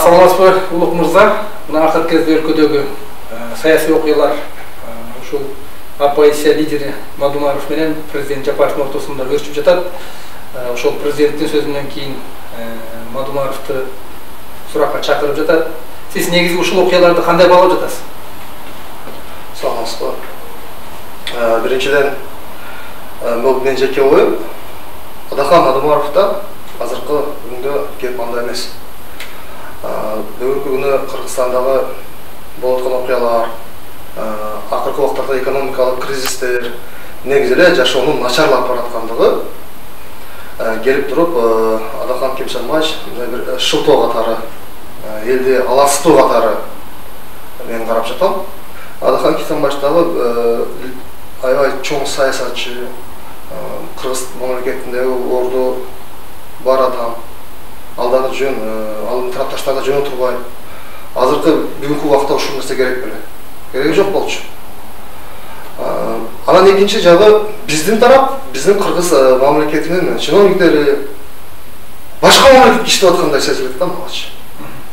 саламатсызбы Улук мырза. Мына акыркы кезде өлкөдөгү саясий окуялар ушул оппозиция лидери Мадумаров менен президент Жапаровдун ортосунда өрчүп жатат. Ошол президенттин сөзүнөн кийин Мадумаровду суракка чакырып жатат. Сиз негизи ушул окуяларды кандай баалап жатасыз? Саламатсызбы. Биринчиден, бул менин жеке оюм. Адахан Мадумаровда азыркы күндө кеп андай эмес. Бүгүнкү күнү Кыргызстандагы болуп аткан окуялар, акыркы убактарда экономикалык кризистер, негизи эле жашоонун начарлап бараткандыгы келип туруп, Адахан Кемшенбаевич бир шылтоо катары, элди алаңсытуу катары мен карап жатам. Адахан Кемшенбаевич дагы аябай чоң саясатчы, Кыргыз мамлекетиндеги орду бар адам. Алдагы жөн, алдын тарапташтарга жөн турбай. Азыркы бүгүнкү убакта ушул нерсе керек беле? Кереги жок болчу. Анан экинчи жагы биздин тарап, биздин Кыргыз мамлекетинин чиновниктери башка мамлекетке иштеп аткандай сезилет да мага.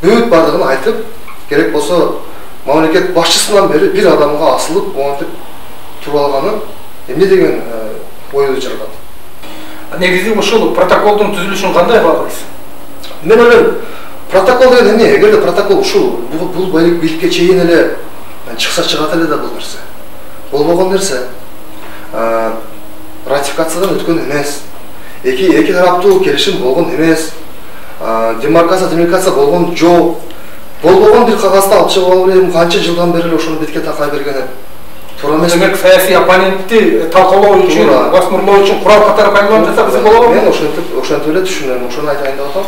Бүт бардыгын айтып, керек болсо мамлекет башчысынан бери бир адамга асылып, монтип туруп алганы эмне деген ойду жаратат. Негизи ушул протоколдун түзүлүшүн кандай баалайсыз? Мен ойлойм, протокол деген эмне? Эгерде протокол ушул бул бийликке чейин эле чыкса чыгат эле да бул нерсе. Болбогон нерсе. Ратификациядан өткөн эмес. Эки тараптуу келишим болгон эмес. Демаркация болгон жок. Болбогон бир кагазды алып чыгып алып элем, канча жылдан бери ошону бетке такай бергени. Туура эмес. Демек саясий оппонентти талкалоо үчүн, басмырлоо үчүн курал катары пайдаланып жатса биз болобу? Мен ошентип эле түшүнөм, ошону айтайын деп атам.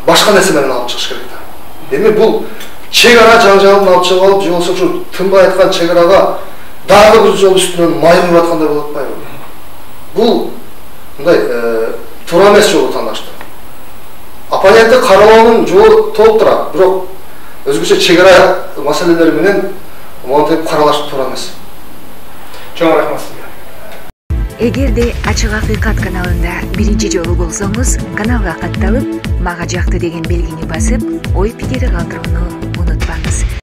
Башка нерсе менен алып чыгыш керек да. Эми бул чек ара жаңжалын алып чыгып алып, же болбосо ушу тынбай айткан чек арага дагы бир жол үстүнөн май куюп аткандай болуп атпайбы? Бул мындай туура эмес жолу тандашты. Оппонентти каралоонун жолу толук турат, бирок өзгөчө чек ара маселелери менен монтип каралаш туура эмес. Чоң рахмат сизге. Эгерде Ачык Акыйкат каналында биринчи жолу болсоңуз, каналга катталып, мага жакты деген белгини басып, ой пикири калтырууну